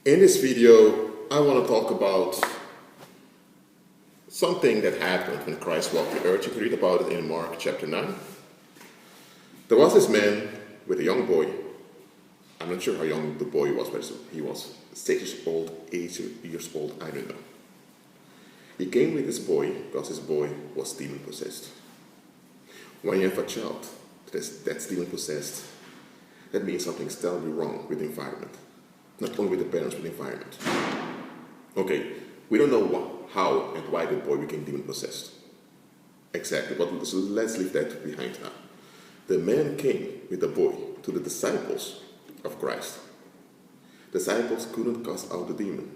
In this video, I want to talk about something that happened when Christ walked the earth. You can read about it in Mark chapter 9. There was this man with a young boy. I'm not sure how young the boy was, but he was 6 years old, 8 years old, I don't know. He came with this boy because this boy was demon possessed. When you have a child that's demon possessed, that means something's terribly wrong with the environment. Not only with the parents, but the environment. Okay, we don't know how and why the boy became demon possessed. Exactly, but so let's leave that behind now. The man came with the boy to the disciples of Christ. Disciples couldn't cast out the demon.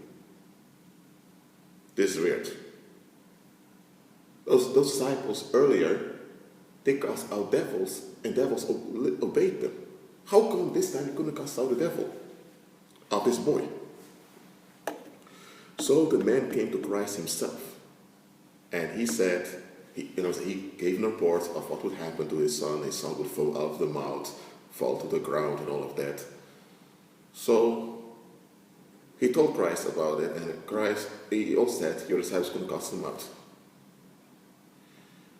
This is weird. Those disciples earlier, they cast out devils, and devils obeyed them. How come this time you couldn't cast out the devil of this boy? So the man came to Christ himself, and he said, he gave a report of what would happen to his son. His son would fall out of the mouth, fall to the ground, and all of that. So he told Christ about it, and Christ, he also said, your disciples couldn't cast him out.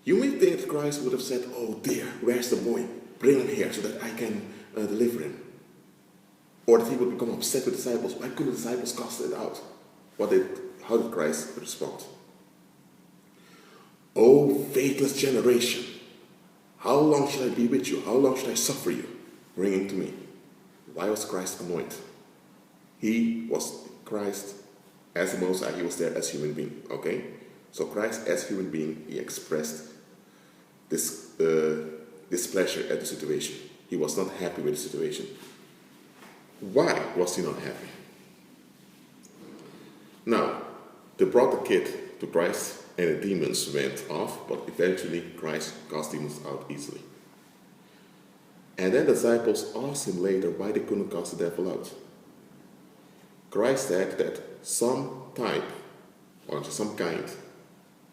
You may think that Christ would have said, oh dear, where's the boy? Bring him here so that I can deliver him. Or that he would become upset with the disciples. Why couldn't the disciples cast it out? How did Christ respond? Oh, faithless generation, how long shall I be with you? How long shall I suffer you? Bring him to me. Why was Christ annoyed? Christ, as the Most High, he was there as human being, okay? So Christ, as human being, he expressed this displeasure at the situation. He was not happy with the situation. Why was he not happy? Now, they brought the kid to Christ, and the demons went off, but eventually Christ cast demons out easily. And then the disciples asked him later why they couldn't cast the devil out. Christ said that some type or some kind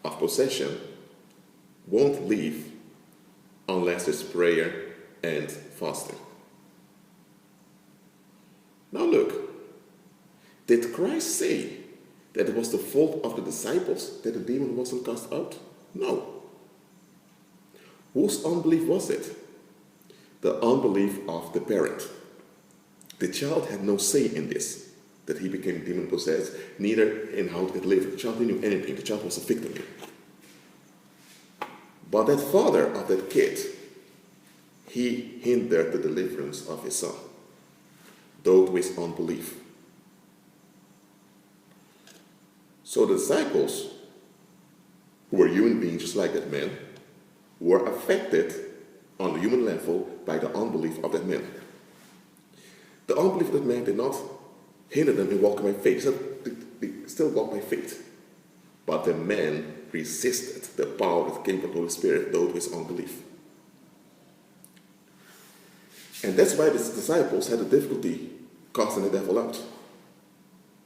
of possession won't leave unless there's prayer and fasting. Now look, did Christ say that it was the fault of the disciples that the demon wasn't cast out? No. Whose unbelief was it? The unbelief of the parent. The child had no say in this, that he became demon possessed, neither in how to get delivered. The child didn't know anything. The child was a victim here. But that father of that kid, he hindered the deliverance of his son, due to his unbelief. So the disciples, who were human beings just like that man, were affected on the human level by the unbelief of that man. The unbelief of that man did not hinder them in walking by faith. They still walked by faith. But the man resisted the power that came from the Holy Spirit due to his unbelief. And that's why the disciples had a difficulty casting the devil out.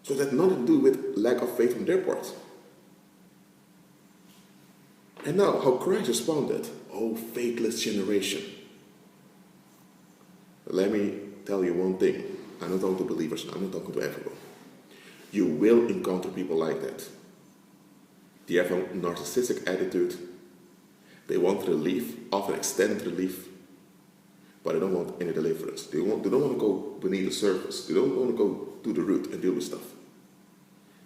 So that had nothing to do with lack of faith on their part. And now, how Christ responded, oh, faithless generation. Let me tell you one thing. I'm not talking to believers now, I'm not talking to everyone. You will encounter people like that. They have a narcissistic attitude. They want relief, often extended relief, but they don't want any deliverance. They don't want to go beneath the surface. They don't want to go to the root and deal with stuff.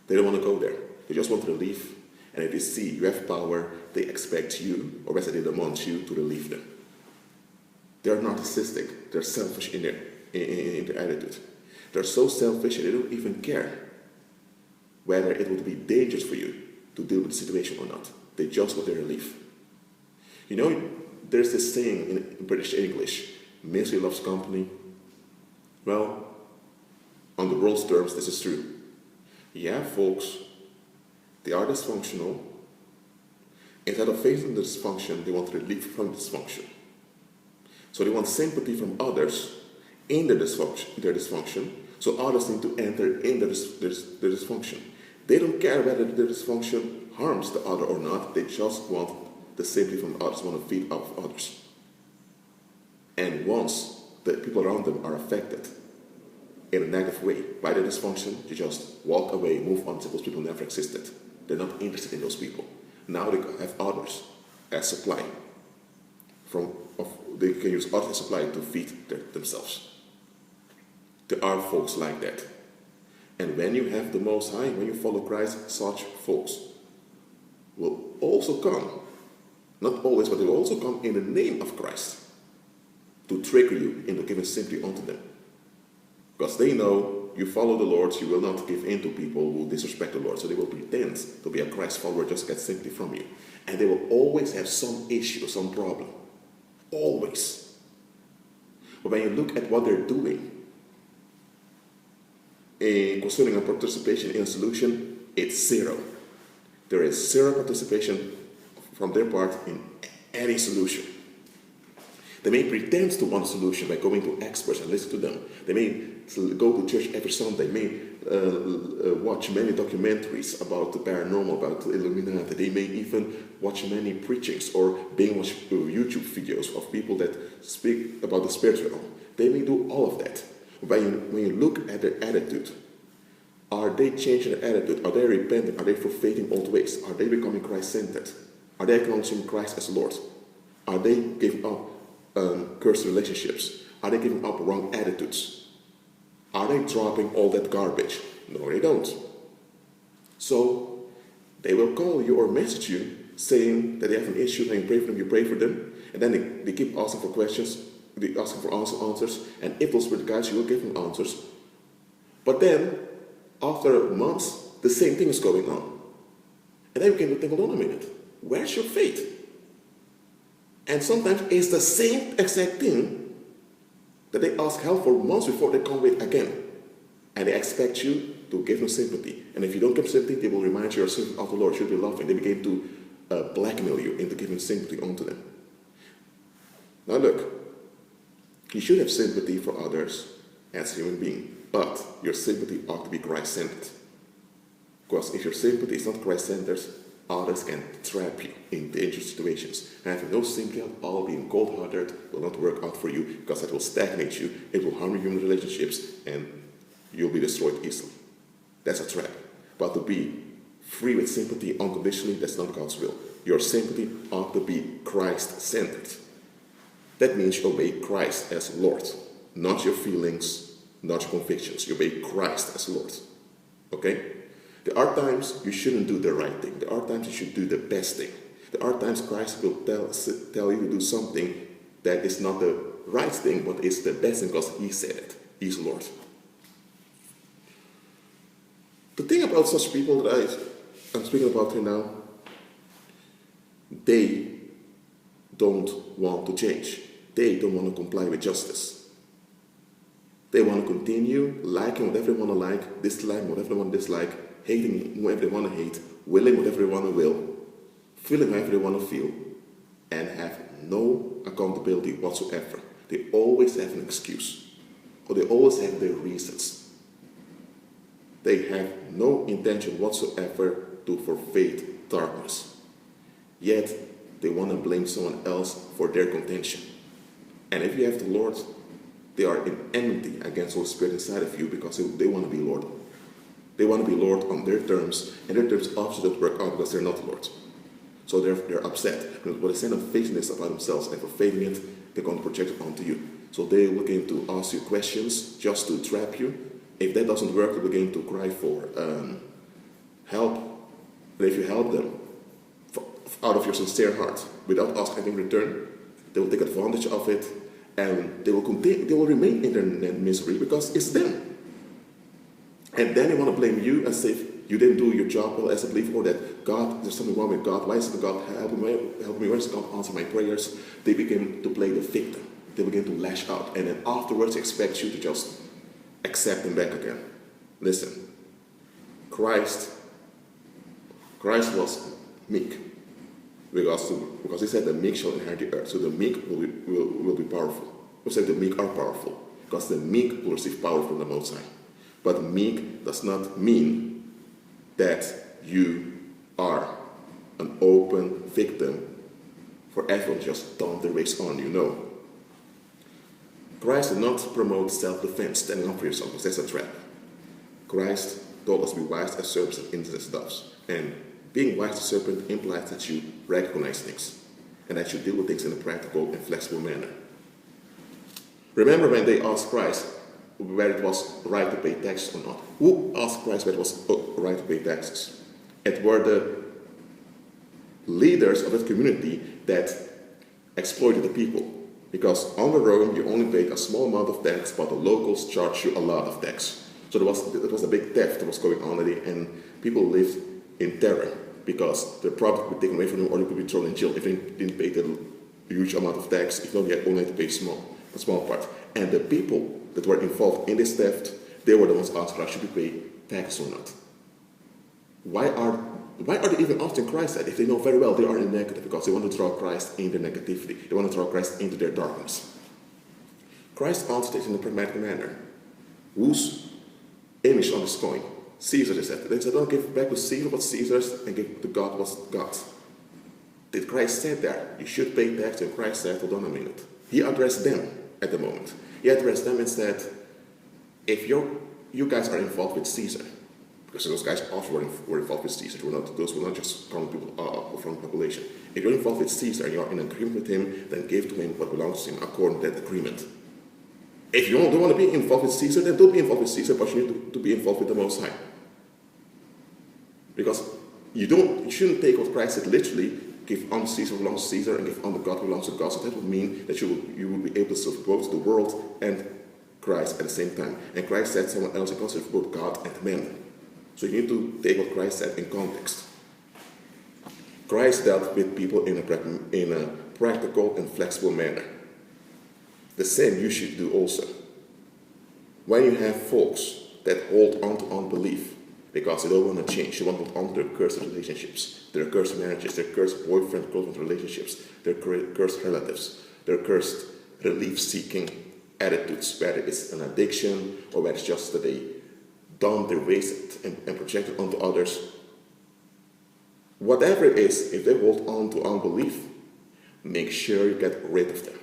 They don't want to go there. They just want relief. And if they see you have power, they expect you, or rather they demand you to relieve them. They're narcissistic. They're selfish in their attitude. They're so selfish that they don't even care whether it would be dangerous for you to deal with the situation or not. They just want their relief. You know, there's this saying in British English, misery loves company. Well, on the world's terms, this is true. Yeah, folks, they are dysfunctional. Instead of facing the dysfunction, they want relief from dysfunction. So they want sympathy from others in their dysfunction, so others need to enter in their dysfunction. They don't care whether their dysfunction harms the other or not. They just want the sympathy from others, want to feed off others. And once the people around them are affected, in a negative way. By the dysfunction, you just walk away, move on, those people never existed. They're not interested in those people. Now they have others as supply. They can use others as supply to feed themselves. There are folks like that. And when you have the Most High, when you follow Christ, such folks will also come. Not always, but they will also come in the name of Christ to trigger you into giving sympathy unto them. Because they know you follow the Lord, you will not give in to people who disrespect the Lord. So they will pretend to be a Christ follower just to get sympathy from you. And they will always have some issue, some problem. Always. But when you look at what they're doing, concerning a participation in a solution, it's zero. There is zero participation from their part in any solution. They may pretend to want a solution by going to experts and listen to them. They may go to church every Sunday. They may watch many documentaries about the paranormal, about the Illuminati. They may even watch many preachings or binge YouTube videos of people that speak about the spiritual realm. They may do all of that. When you look at their attitude, are they changing their attitude? Are they repenting? Are they forfeiting old ways? Are they becoming Christ-centered? Are they acknowledging Christ as Lord? Are they giving up cursed relationships? Are they giving up wrong attitudes? Are they dropping all that garbage? No, they don't. So they will call you or message you saying that they have an issue and you pray for them, and then they keep asking for questions, they asking for answers, and if those were the guys, you will give them answers. But then, after months, the same thing is going on. And then you can think, hold on a minute, where's your faith? And sometimes it's the same exact thing that they ask help for months before they come with again. And they expect you to give them sympathy. And if you don't give sympathy, they will remind you of the Lord should be loving. They begin to blackmail you into giving sympathy onto them. Now look, you should have sympathy for others as a human being, but your sympathy ought to be Christ-centered. Because if your sympathy is not Christ-centered, others can trap you in dangerous situations. And having no sympathy at all, being cold-hearted, will not work out for you, because that will stagnate you, it will harm your human relationships, and you'll be destroyed easily. That's a trap. But to be free with sympathy unconditionally, that's not God's will. Your sympathy ought to be Christ-centered. That means you obey Christ as Lord, not your feelings, not your convictions. You obey Christ as Lord. Okay? There are times you shouldn't do the right thing. There are times you should do the best thing. There are times Christ will tell you to do something that is not the right thing, but it's the best thing because He said it. He's Lord. The thing about such people that I'm speaking about here now, they don't want to change. They don't want to comply with justice. They want to continue liking whatever they want to like, disliking whatever they want to dislike, hating whoever they want to hate, willing whatever they want to will, feeling whatever they want to feel, and have no accountability whatsoever. They always have an excuse, or they always have their reasons. They have no intention whatsoever to forfeit darkness. Yet, they want to blame someone else for their contention. And if you have the Lord, they are in enmity against the Holy Spirit inside of you because they want to be Lord. They want to be Lord on their terms, and their terms obviously don't work out because they're not Lord. So they're upset. But instead of facing this about themselves and forfeiting it, they're going to project it onto you. So they're looking to ask you questions just to trap you. If that doesn't work, they begin to cry for help. And if you help them out of your sincere heart, without asking anything in return, they will take advantage of it, and they will continue. They will remain in their misery because it's them. And then they want to blame you as if you didn't do your job well as a believer, or that God, there's something wrong with God. Why isn't God helping me? Why doesn't God answer my prayers? They begin to play the victim. They begin to lash out, and then afterwards expect you to just accept them back again. Listen, Christ was meek because He said the meek shall inherit the earth. So the meek will be powerful. We said the meek are powerful because the meek will receive power from the Most High. But meek does not mean that you are an open victim for everyone just dump the race on you. No. Christ did not promote self-defense, standing up for yourself, because that's a trap. Christ told us to be wise as serpents and innocent as doves. And being wise as a serpent implies that you recognize things and that you deal with things in a practical and flexible manner. Remember when they asked Christ whether it was right to pay taxes or not? Who asked Christ whether it was right to pay taxes? It were the leaders of that community that exploited the people. Because under Rome, you only paid a small amount of tax, but the locals charged you a lot of tax. So it was a big theft that was going on already, and people lived in terror because the product would be taken away from them or they could be thrown in jail if they didn't pay the huge amount of tax, if not, they only had to pay a small part. And the people that were involved in this theft, they were the ones asked, should we pay tax or not? Why are they even asking Christ that if they know very well they are in the negative? Because they want to draw Christ in their negativity. They want to draw Christ into their darkness. Christ answered it in a pragmatic manner. Whose image on this coin? Caesar, they said. They said, don't give back to Caesar what's Caesar's and give to God what's God's. Did Christ say there, you should pay tax? And Christ said, hold on a minute. He addressed them at the moment. He addressed them and said, if you guys are involved with Caesar, because those guys also were involved with Caesar. Those were not just common people from the population. If you're involved with Caesar and you're in agreement with him, then give to him what belongs to him according to that agreement. If you don't want to be involved with Caesar, then don't be involved with Caesar, but you need to be involved with the Most High. Because you shouldn't take what Christ said literally, give unto Caesar what belongs to Caesar and give unto God what belongs to God. So that would mean that you will be able to serve both the world and Christ at the same time. And Christ said someone else, you can serve both God and man. So you need to take what Christ said in context. Christ dealt with people in a practical and flexible manner. The same you should do also. When you have folks that hold on to unbelief because they don't want to change, they want to hold on to their cursed relationships, their cursed marriages, their cursed boyfriend-girlfriend relationships, their cursed relatives, their cursed relief-seeking attitudes, whether it's an addiction or whether it's just that they dump their waste and project it onto others. Whatever it is, if they hold on to unbelief, make sure you get rid of them.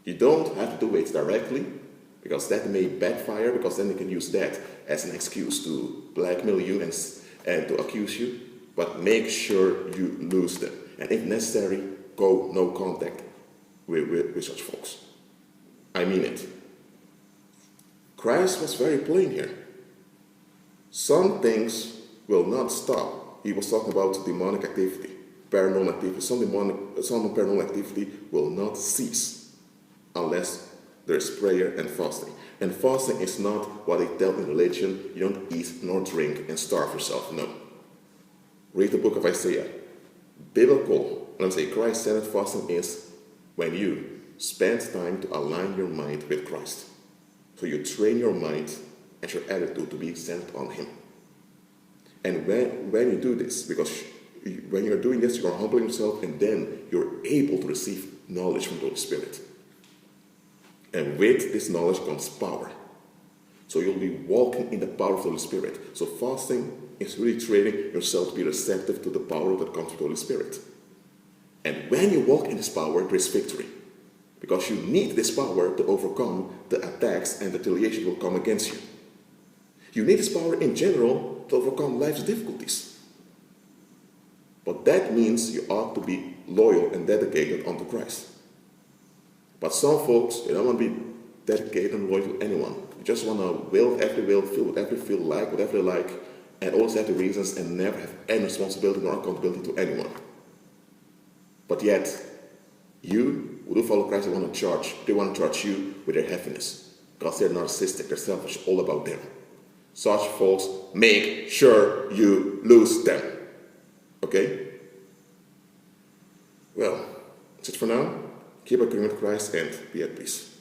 You don't have to do it directly, because that may backfire, because then they can use that as an excuse to blackmail you and to accuse you. But make sure you lose them. And if necessary, go no contact with such folks. I mean it. Christ was very plain here. Some things will not stop. He was talking about demonic activity, paranormal activity. Some paranormal activity will not cease unless there is prayer and fasting. And fasting is not what they tell in religion. You don't eat nor drink and starve yourself. No. Read the book of Isaiah. Biblical, let me say, Christ-centered fasting is when you spend time to align your mind with Christ. So you train your mind and your attitude to be centered on Him. And when you do this, because when you're doing this, you're humbling yourself, and then you're able to receive knowledge from the Holy Spirit. And with this knowledge comes power. So you'll be walking in the power of the Holy Spirit. So fasting is really training yourself to be receptive to the power that comes from the Holy Spirit. And when you walk in this power, there is victory. Because you need this power to overcome the attacks and the retaliation that will come against you. You need this power in general to overcome life's difficulties. But that means you ought to be loyal and dedicated unto Christ. But some folks, they don't want to be dedicated and loyal to anyone. They just want to will whatever they feel, whatever they feel like, whatever they like, and always have the reasons and never have any responsibility nor accountability to anyone. But yet, you who do follow Christ, they want to charge you with their happiness. Because they're narcissistic, they're selfish, all about them. Such folks, make sure you lose them. Okay? Well, that's it for now. Keep agreeing with Christ and be at peace.